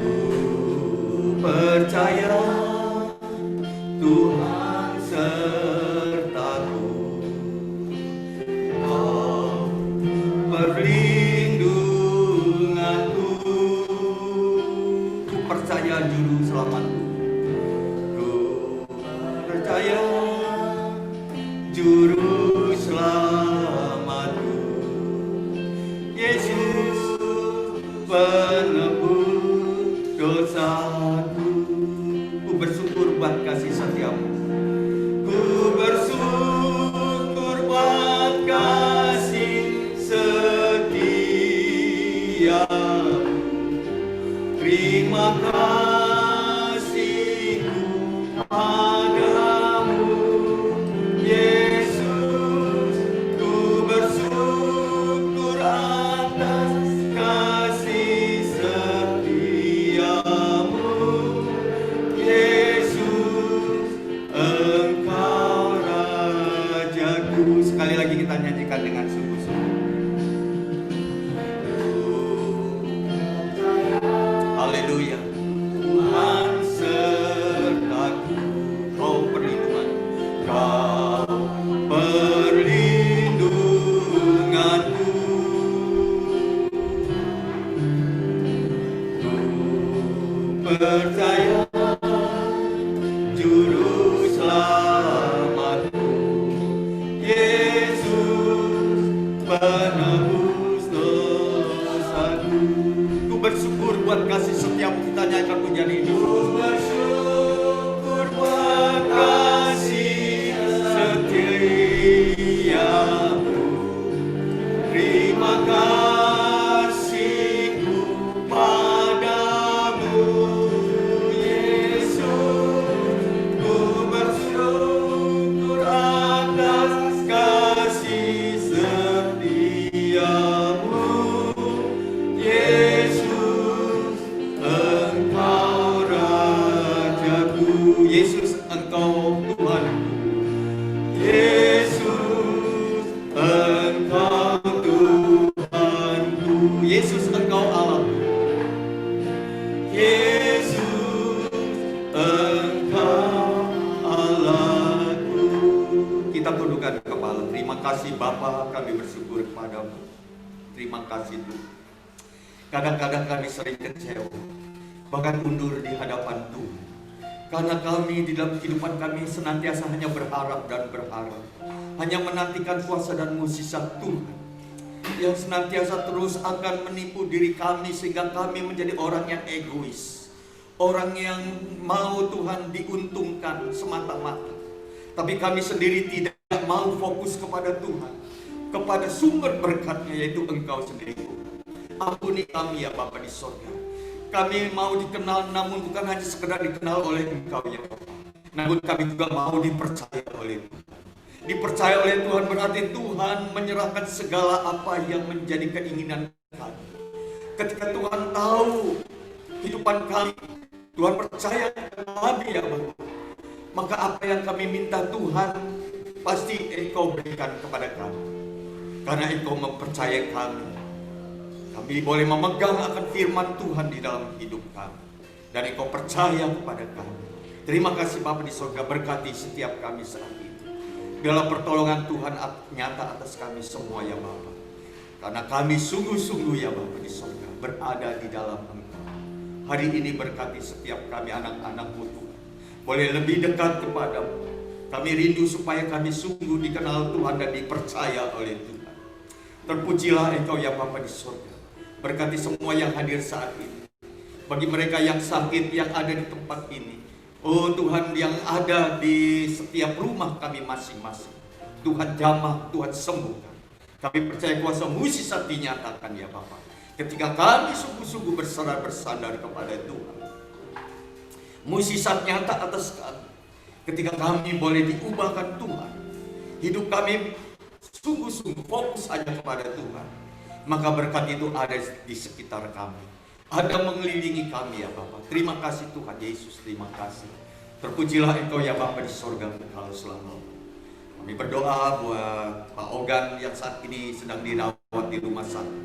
Ku percaya Tuhan sertaku. Oh, perlindunganku. Ku percaya juru selamatku. Ku percaya juru selamatku. Yesus penebus dosaku. Ku bersyukur buat kasih setiamu. Ku bersyukur buat kasih setiamu. Terima kasihku padamu, Yesus. Ku bersyukur atas kasih setiamu, Yesus. Engkau Rajaku. Sekali lagi kita nyanyikan dengan sungguh-sungguh. Haleluya. Tuhan sertaku. Kau perlindungan. Kau perlindunganku. Ku percaya juru selamatku, Yesus penebus dosaku. Ku bersyukur buat kasih setiamu. Kita nyanyikan pujian ini. Ku bersyukur buat kasih setiamu. Terima kasihku padamu, Yesus. Ku bersyukur atas kasih setiamu, Yesus. Engkau Rajaku. Yesus, Engkau Tuhanku. Yesus, Engkau Tuhanku. Yesus, Engkau Allahku. Yesus, Engkau Allahku. Kita tundukkan kepala. Terima kasih Bapa, kami bersyukur kepadamu. Terima kasih Tuhan. Kadang-kadang kami sering kecewa, bahkan mundur di hadapan Tuhan. Karena kami di dalam kehidupan kami senantiasa hanya berharap dan berharap, hanya menantikan kuasa dan mukjizat Tuhan yang senantiasa terus akan menipu diri kami, sehingga kami menjadi orang yang egois, orang yang mau Tuhan diuntungkan semata-mata. Tapi kami sendiri tidak mau fokus kepada Tuhan, kepada sumber berkatnya, yaitu Engkau sendiri. Ampuni kami ya Bapa di sorga. Kami mau dikenal, namun bukan hanya sekedar dikenal oleh Engkau ya Bapa, namun kami juga mau dipercaya oleh Tuhan. Dipercaya oleh Tuhan berarti Tuhan menyerahkan segala apa yang menjadi keinginan kami. Ketika Tuhan tahu kehidupan kami, Tuhan percaya kami ya Bapa, maka apa yang kami minta Tuhan pasti Engkau berikan kepada kami. Karena Engkau mempercayai kami, kami boleh memegang akan firman Tuhan di dalam hidup kami, dan Engkau percaya kepada kami. Terima kasih Bapa di surga, berkati setiap kami saat ini. Biarlah pertolongan Tuhan nyata atas kami semua ya Bapa. Karena kami sungguh-sungguh ya Bapa di surga berada di dalam Engkau. Hari ini berkati setiap kami anak-anak-Mu Tuhan, boleh lebih dekat kepadamu. Kami rindu supaya kami sungguh dikenal Tuhan dan dipercaya oleh Tuhan. Terpujilah Engkau ya Bapa di surga. Berkati semua yang hadir saat ini. Bagi mereka yang sakit, yang ada di tempat ini, oh Tuhan, yang ada di setiap rumah kami masing-masing, Tuhan jamah, Tuhan sembuhkan. Kami percaya kuasa mukjizat dinyatakan ya Bapa, ketika kami sungguh-sungguh bersandar kepada Tuhan. Mukjizat nyata atas kami ketika kami boleh diubahkan Tuhan. hidup kami sungguh-sungguh fokus hanya kepada Tuhan, maka berkat itu ada di sekitar kami, ada mengelilingi kami ya Bapak. Terima kasih Tuhan Yesus, terima kasih. Terpujilah Engkau ya Bapa di sorga kekal selama-lamanya. Kami berdoa buat Pak Ogan yang saat ini sedang dirawat di rumah sakit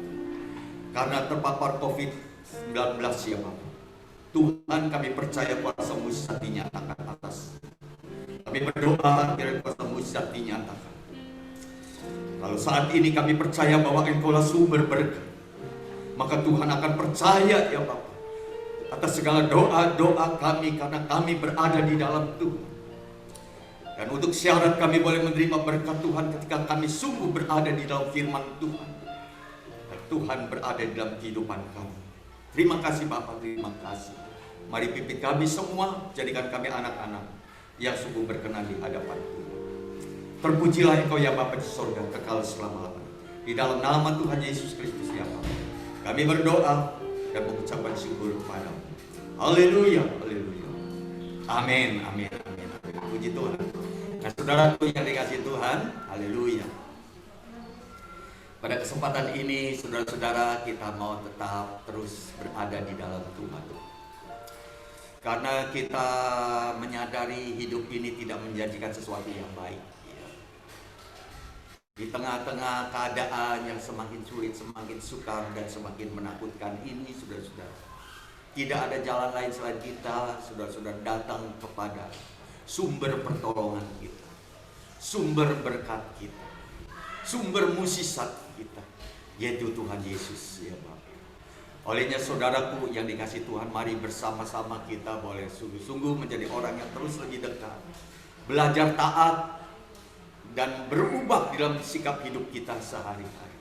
karena terpapar COVID-19 ya Bapak. Tuhan, kami percaya kuasa mujizat dinyatakan atas. Kami berdoa kiranya kuasa mujizat dinyatakan. Lalu saat ini kami percaya bahwa Engkaulah sumber berkat, maka Tuhan akan percaya ya Bapak atas segala doa-doa kami, karena kami berada di dalam Tuhan. Dan untuk syarat kami boleh menerima berkat Tuhan ketika kami sungguh berada di dalam firman Tuhan, dan Tuhan berada di dalam kehidupan kami. Terima kasih Bapak, terima kasih. Mari pimpin kami semua, jadikan kami anak-anak yang sungguh berkenan di hadapan Tuhan. Terpujilah Engkau ya Bapa di sorga kekal selama-lamanya. Di dalam nama Tuhan Yesus Kristus ya Bapa, kami berdoa dan mengucapkan syukur kepadamu. Haleluya, haleluya. Amin, amin, amin, amin. Puji Tuhan. Nah saudaraku yang dikasihi Tuhan, haleluya. Pada kesempatan ini saudara-saudara, kita mau tetap terus berada di dalam Tuhan. Karena kita menyadari hidup ini tidak menjanjikan sesuatu yang baik. Di tengah-tengah keadaan yang semakin sulit, semakin sukar, dan semakin menakutkan ini, saudara-saudara, tidak ada jalan lain selain kita, saudara-saudara, datang kepada sumber pertolongan kita, sumber berkat kita, sumber mukjizat kita, yaitu Tuhan Yesus ya Bapak. Olehnya saudaraku yang dikasihi Tuhan, mari bersama-sama kita boleh sungguh-sungguh menjadi orang yang terus lebih dekat, belajar taat, dan berubah dalam sikap hidup kita sehari-hari,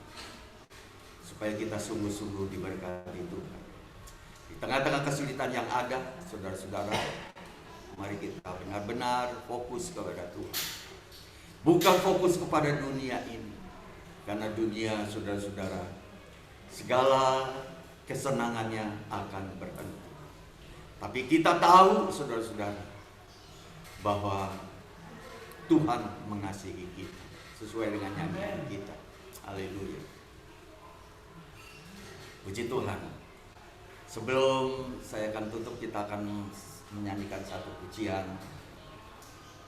supaya kita sungguh-sungguh diberkati Tuhan. Di tengah-tengah kesulitan yang ada, saudara-saudara, mari kita benar-benar fokus kepada Tuhan, bukan fokus kepada dunia ini. Karena dunia, saudara-saudara, segala kesenangannya akan berhenti. Tapi kita tahu, saudara-saudara, bahwa Tuhan mengasihi kita sesuai dengan nyanyian kita. Haleluya. Puji Tuhan. Sebelum saya akan tutup, kita akan menyanyikan satu pujian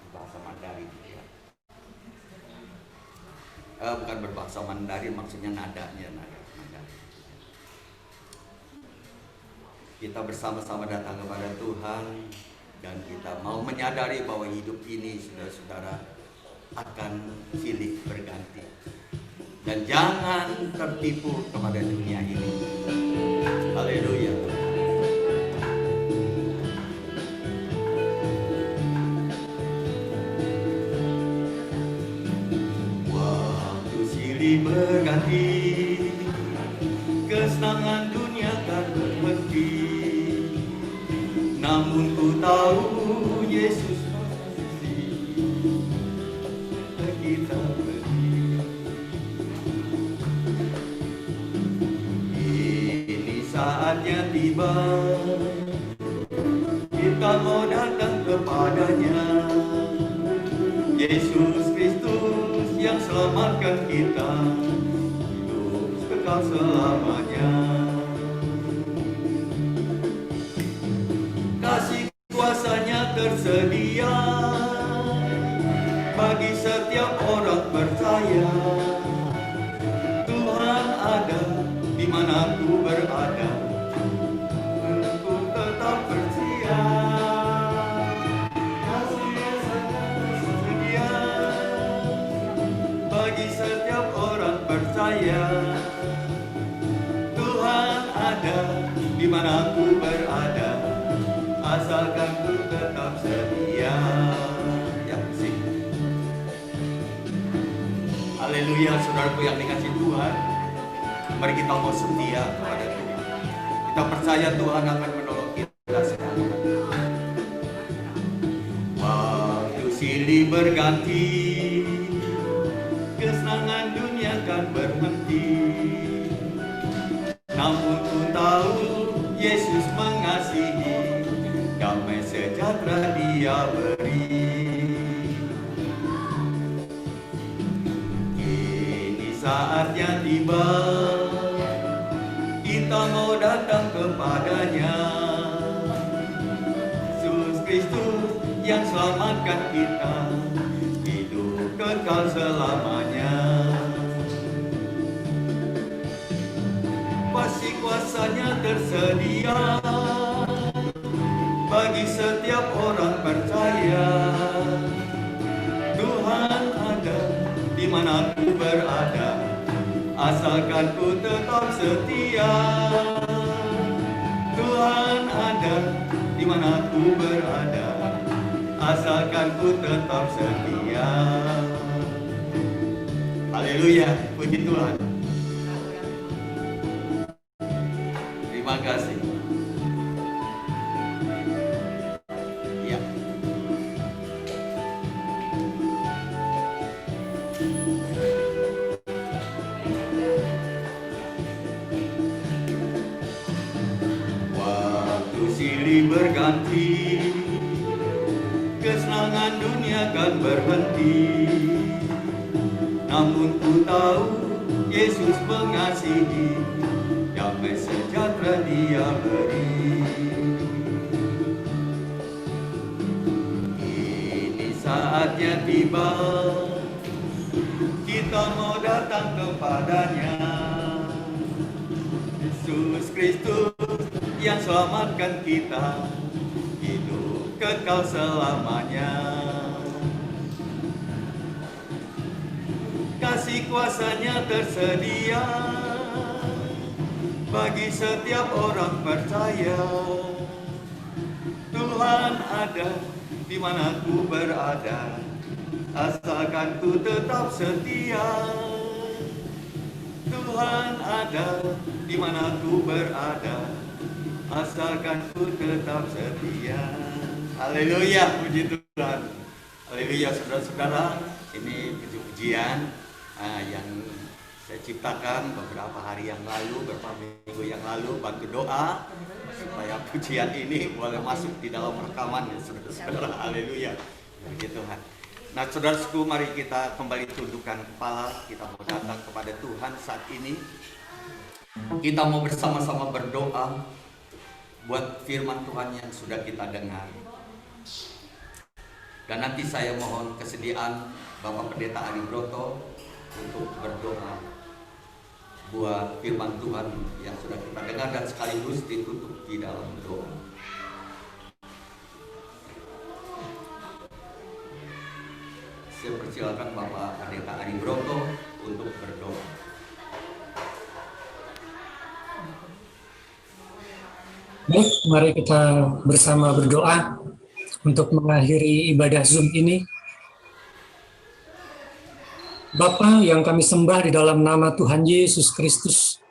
berbahasa Mandarin ya. Bukan berbahasa Mandarin, maksudnya nadanya nada Mandarin. Kita bersama-sama datang kepada Tuhan, dan kita mau menyadari bahwa hidup ini, saudara-saudara, akan silih berganti. Dan jangan tertipu kepada dunia ini. Haleluya. Waktu silih berganti, kesenangan dunia kan berhenti. Namun ku tahu Yesus masih kita pergi. Ini saatnya tiba, kita mau datang kepadanya. Yesus Kristus yang selamatkan kita, hidup kekal selamanya. Kasih kuasanya tersedia bagi setiap orang percaya. Tuhan ada di mana ku berada, ku tetap percaya. Kasih sangat tersedia bagi setiap orang percaya. Tuhan ada di mana ku berada, asalkan ku tetap setia. Ya, sing. Haleluya, saudaraku yang dikasihi Tuhan. Mari kita mau setia kepada Tuhan. Kita percaya Tuhan akan menolong kita semua. Waktu silih berganti, kesenangan dunia kan berhenti. Namun ku tahu Yesus mengasihi, damai sejahtera Dia beri. tiba, kita mau datang kepadanya. Yesus Kristus yang selamatkan kita, hidup kekal selamanya. Pasti kuasanya tersedia bagi setiap orang percaya. Tuhan ada di mana ku berada, asalkan ku tetap setia. Tuhan ada di mana ku berada, asalkan ku tetap setia. Haleluya, puji Tuhan. Terima kasih. Ya. Waktu silih berganti, kesenangan dunia kan berhenti. Namun ku tahu Yesus mengasihi, damai sejahtera Dia beri. Ini saatnya tiba, kita mau datang kepadanya. Yesus Kristus yang selamatkan kita, hidup kekal selamanya. Kasih kuasanya tersedia bagi setiap orang percaya. Tuhan ada di mana ku berada, asalkan ku tetap setia. Tuhan ada di mana ku berada, asalkan ku tetap setia. Haleluya, puji Tuhan. Haleluya, saudara-saudara. Ini puji-pujian yang saya ciptakan beberapa hari yang lalu, beberapa minggu yang lalu. Bantu doa supaya pujian ini boleh masuk di dalam rekaman, ya saudara-saudara. Haleluya, puji Tuhan. Nah, saudaraku, mari kita kembali tundukkan kepala. Kita mau datang kepada Tuhan saat ini. Kita mau bersama-sama berdoa buat firman Tuhan yang sudah kita dengar. Dan nanti saya mohon kesediaan Bapak Pendeta Ari Broto untuk berdoa buat firman Tuhan yang sudah kita dengar dan sekaligus ditutup di dalam doa. Saya persilakan Bapak Pendeta Ari Broto untuk berdoa. Baik, mari kita bersama berdoa untuk mengakhiri ibadah Zoom ini. Bapa yang kami sembah di dalam nama Tuhan Yesus Kristus,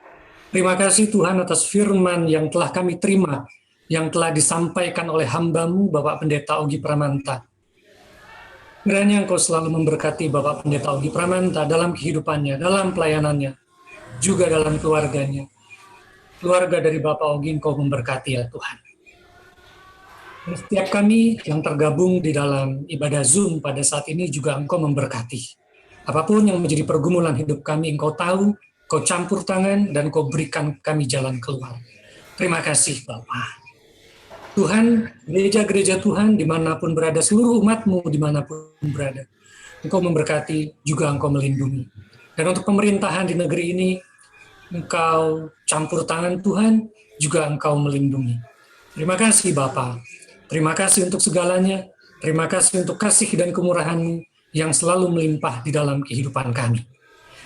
terima kasih Tuhan atas firman yang telah kami terima, yang telah disampaikan oleh hamba-Mu Bapak Pendeta Ogi Pramanta. Kiranya Engkau selalu memberkati Bapak Pendeta Ogi Pramanta dalam kehidupannya, dalam pelayanannya, juga dalam keluarganya. Keluarga dari Bapak Ogi Engkau memberkati ya Tuhan. Dan setiap kami yang tergabung di dalam ibadah Zoom pada saat ini juga Engkau memberkati. Apapun yang menjadi pergumulan hidup kami, Engkau tahu, Engkau campur tangan, dan Engkau berikan kami jalan keluar. Terima kasih Bapa. Tuhan, gereja-gereja Tuhan dimanapun berada, seluruh umat-Mu dimanapun berada, Engkau memberkati, juga Engkau melindungi. Dan untuk pemerintahan di negeri ini, Engkau campur tangan Tuhan, juga Engkau melindungi. Terima kasih Bapa. Terima kasih untuk segalanya. Terima kasih untuk kasih dan kemurahan-Mu yang selalu melimpah di dalam kehidupan kami.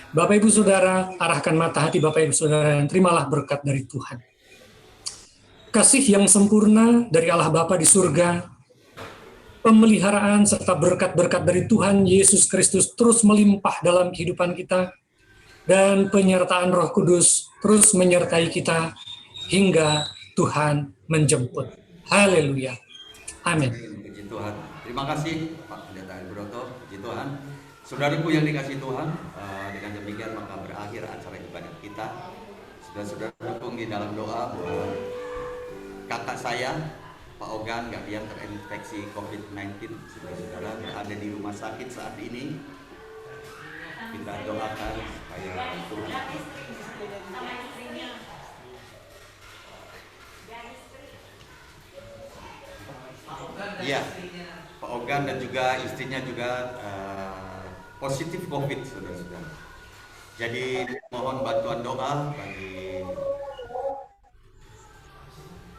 Bapak Ibu Saudara, arahkan mata hati Bapak Ibu Saudara dan terimalah berkat dari Tuhan. Kasih yang sempurna dari Allah Bapa di surga, pemeliharaan serta berkat-berkat dari Tuhan Yesus Kristus terus melimpah dalam kehidupan kita, dan penyertaan Roh Kudus terus menyertai kita hingga Tuhan menjemput. Haleluya. Amin. Puji Tuhan. Terima kasih Pak Pendeta Ari Broto. Puji Tuhan. Saudaraku yang dikasih Tuhan, dengan demikian maka berakhir acara ibadah kita. Saudara-saudara dukung di dalam doa buat kakak saya, Pak Ogan, yang terinfeksi COVID-19. Saudara-saudara berada di rumah sakit saat ini. Kita doakan supaya turun. Iya, Pak Ogan dan juga istrinya juga positif COVID, saudara-saudara. Jadi mohon bantuan doa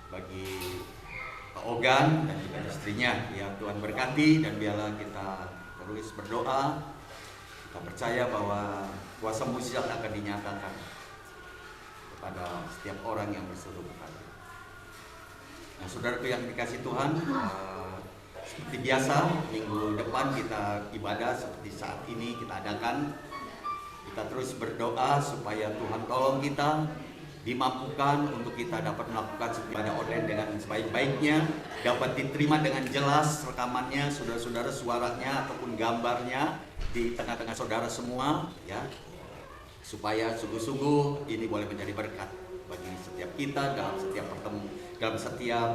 bagi Pak Ogan dan juga istrinya. Ya Tuhan berkati dan biarlah kita terus berdoa. Kita percaya bahwa kuasa mujizat akan dinyatakan kepada setiap orang yang berseru kepada. Nah, saudaraku yang dikasih Tuhan, seperti biasa minggu depan kita ibadah seperti saat ini kita adakan. Kita terus berdoa supaya Tuhan tolong kita, dimampukan untuk kita dapat melakukan ibadah online dengan sebaik-baiknya, dapat diterima dengan jelas rekamannya, saudara-saudara, suaranya ataupun gambarnya di tengah-tengah saudara semua, ya, supaya sungguh-sungguh ini boleh menjadi berkat bagi setiap kita dalam setiap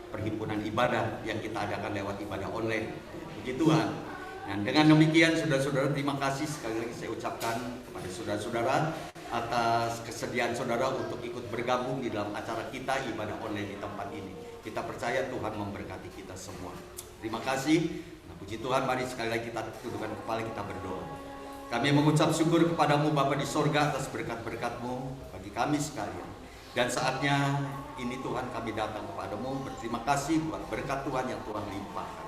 perhimpunan ibadah yang kita adakan lewat ibadah online. Puji Tuhan. Dan dengan demikian, saudara-saudara, terima kasih sekali lagi saya ucapkan kepada saudara-saudara atas kesediaan saudara untuk ikut bergabung di dalam acara kita ibadah online di tempat ini. Kita percaya Tuhan memberkati kita semua. Terima kasih. Nah, puji Tuhan, mari sekali lagi kita tundukkan kepala, kita berdoa. Kami mengucap syukur kepadamu Bapa di sorga atas berkat-berkat-Mu bagi kami sekalian. Dan saatnya ini Tuhan kami datang kepadamu berterima kasih buat berkat Tuhan yang Tuhan limpahkan.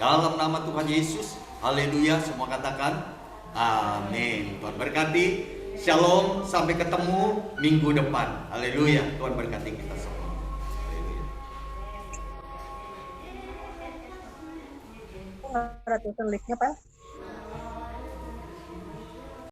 Dalam nama Tuhan Yesus, haleluya, semua katakan amin. Tuhan berkati, shalom, sampai ketemu minggu depan. Haleluya, Tuhan berkati kita semua. Haleluya. Ratusan linknya, Pak.